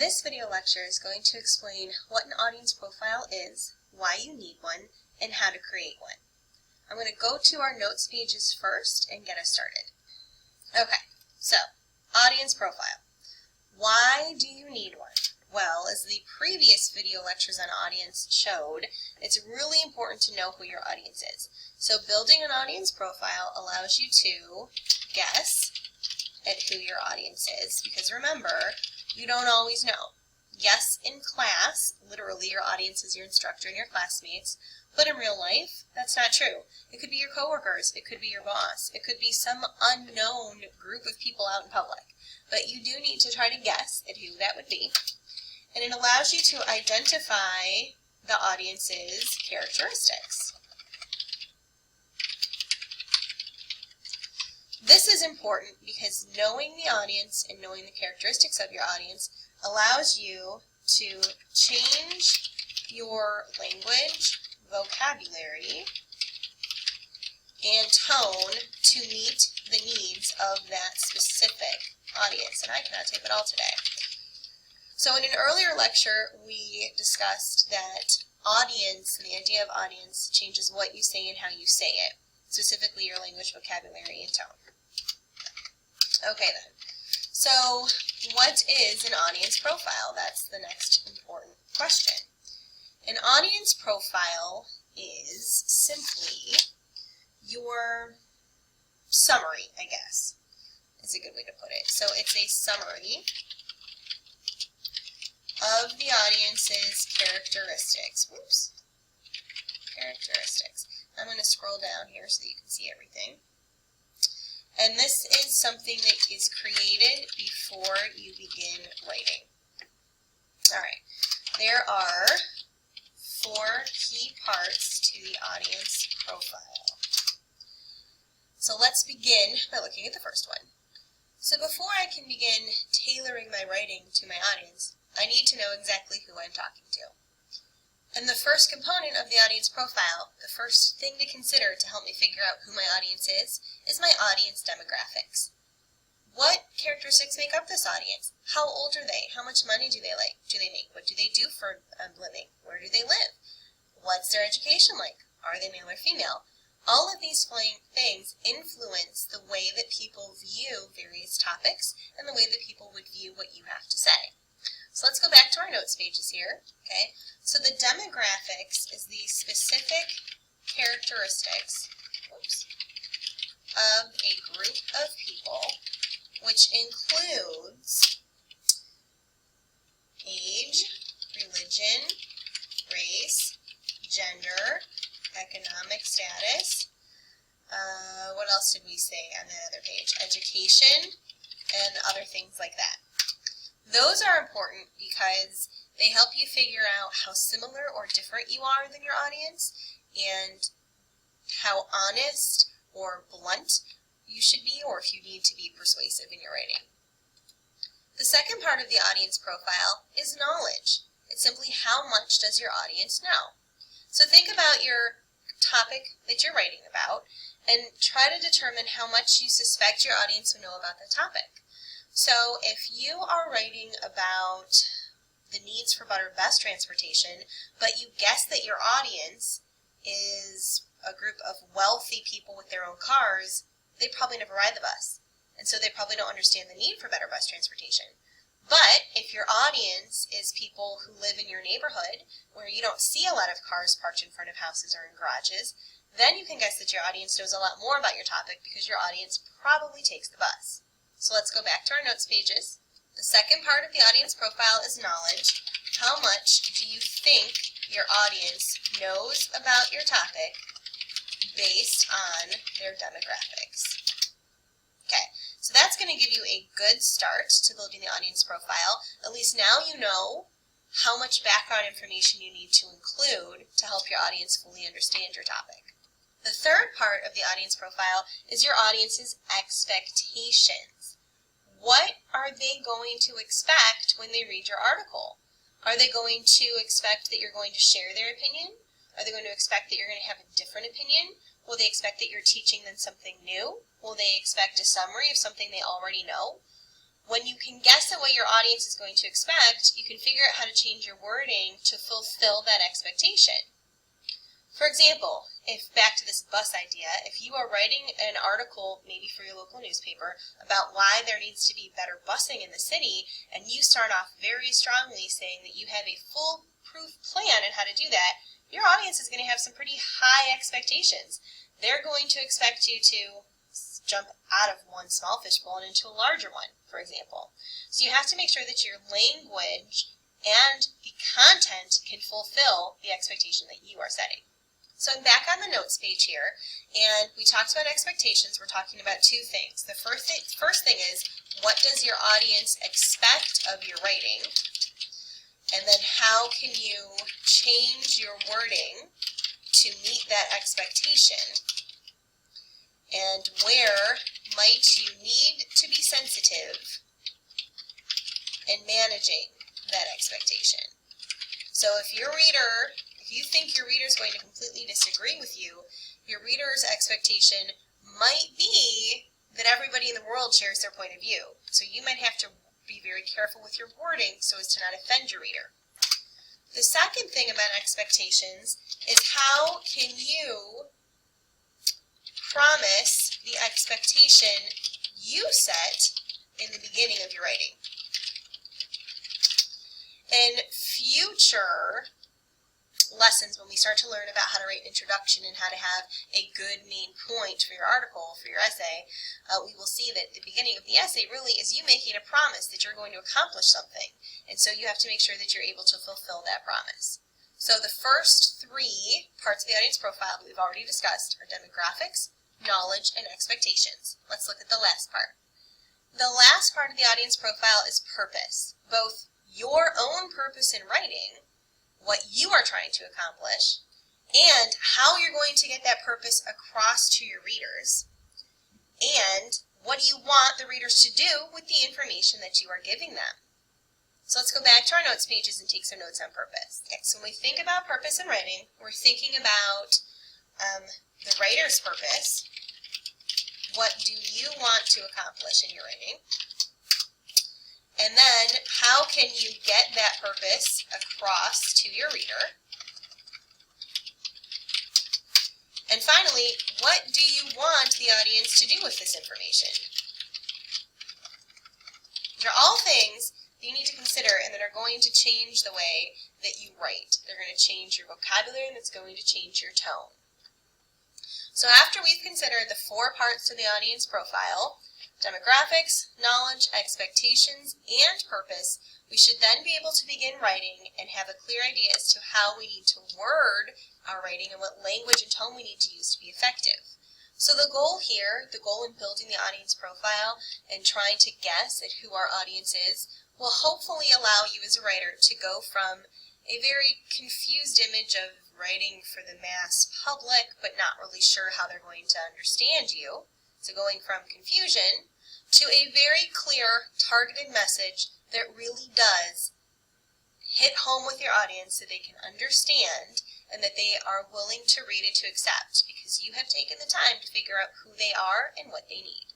This video lecture is going to explain what an audience profile is, why you need one, and how to create one. I'm going to go to our notes pages first and get us started. Okay, so audience profile. Why do you need one? Well, as the previous video lectures on audience showed, it's really important to know who your audience is. So building an audience profile allows you to guess at who your audience is, because remember, you don't always know. Yes, in class, literally your audience is your instructor and your classmates, but in real life, that's not true. It could be your coworkers, it could be your boss, it could be some unknown group of people out in public. But you do need to try to guess at who that would be. And it allows you to identify the audience's characteristics. This is important because knowing the audience and knowing the characteristics of your audience allows you to change your language, vocabulary, and tone to meet the needs of that specific audience. And I cannot type it all today. So in an earlier lecture, we discussed that audience and the idea of audience changes what you say and how you say it, specifically your language, vocabulary, and tone. Okay then, so what is an audience profile? That's the next important question. An audience profile is simply your summary, I guess, is a good way to put it. So it's a summary of the audience's characteristics. Whoops. Characteristics. I'm going to scroll down here so that you can see everything. And this is something that is created before you begin writing. Alright, there are 4 key parts to the audience profile. So let's begin by looking at the first one. So before I can begin tailoring my writing to my audience, I need to know exactly who I'm talking to. And the first component of the audience profile, the first thing to consider to help me figure out who my audience is my audience demographics. What characteristics make up this audience? How old are they? How much money do they make? What do they do for a living? Where do they live? What's their education like? Are they male or female? All of these things influence the way that people view various topics and the way that people would view what you have to say. So let's go back to our notes pages here. Okay. So the demographics is the specific characteristics of a group of people, which includes age, religion, race, gender, economic status. What else did we say on the other page? Education, and other things like that. Those are important because they help you figure out how similar or different you are than your audience and how honest or blunt you should be, or if you need to be persuasive in your writing. The second part of the audience profile is knowledge. It's simply how much does your audience know. So think about your topic that you're writing about and try to determine how much you suspect your audience will know about the topic. So if you are writing about the needs for better bus transportation, but you guess that your audience is a group of wealthy people with their own cars, they probably never ride the bus. And so they probably don't understand the need for better bus transportation. But if your audience is people who live in your neighborhood where you don't see a lot of cars parked in front of houses or in garages, then you can guess that your audience knows a lot more about your topic because your audience probably takes the bus. So let's go back to our notes pages. The second part of the audience profile is knowledge. How much do you think your audience knows about your topic based on their demographics? Okay, so that's going to give you a good start to building the audience profile. At least now you know how much background information you need to include to help your audience fully understand your topic. The third part of the audience profile is your audience's expectations. What are they going to expect when they read your article? Are they going to expect that you're going to share their opinion? Are they going to expect that you're going to have a different opinion? Will they expect that you're teaching them something new? Will they expect a summary of something they already know? When you can guess at what your audience is going to expect, you can figure out how to change your wording to fulfill that expectation. For example, if back to this bus idea, if you are writing an article, maybe for your local newspaper, about why there needs to be better busing in the city, and you start off very strongly saying that you have a foolproof plan on how to do that, your audience is going to have some pretty high expectations. They're going to expect you to jump out of one small fishbowl and into a larger one, for example. So you have to make sure that your language and the content can fulfill the expectation that you are setting. So I'm back on the notes page here, and we talked about expectations. We're talking about two things. The first thing is, what does your audience expect of your writing? And then how can you change your wording to meet that expectation? And where might you need to be sensitive in managing that expectation? So if you think your reader is going to completely disagree with you, your reader's expectation might be that everybody in the world shares their point of view. So you might have to be very careful with your wording so as to not offend your reader. The second thing about expectations is, how can you promise the expectation you set in the beginning of your writing? In future lessons, when we start to learn about how to write an introduction and how to have a good main point for your article, for your essay, we will see that the beginning of the essay really is you making a promise that you're going to accomplish something. And so you have to make sure that you're able to fulfill that promise. So the first three parts of the audience profile that we've already discussed are demographics, knowledge, and expectations. Let's look at the last part. The last part of the audience profile is purpose, both your own purpose in writing, what you are trying to accomplish, and how you're going to get that purpose across to your readers, and what do you want the readers to do with the information that you are giving them. So let's go back to our notes pages and take some notes on purpose. Okay, so when we think about purpose in writing, we're thinking about the writer's purpose. What do you want to accomplish in your writing? And then, how can you get that purpose across to your reader? And finally, what do you want the audience to do with this information? These are all things that you need to consider and that are going to change the way that you write. They're going to change your vocabulary, and it's going to change your tone. So after we've considered the four parts to the audience profile, demographics, knowledge, expectations, and purpose, we should then be able to begin writing and have a clear idea as to how we need to word our writing and what language and tone we need to use to be effective. So the goal here, the goal in building the audience profile and trying to guess at who our audience is, will hopefully allow you as a writer to go from a very confused image of writing for the mass public but not really sure how they're going to understand you, so going from confusion to a very clear, targeted message that really does hit home with your audience so they can understand and that they are willing to read it to accept, because you have taken the time to figure out who they are and what they need.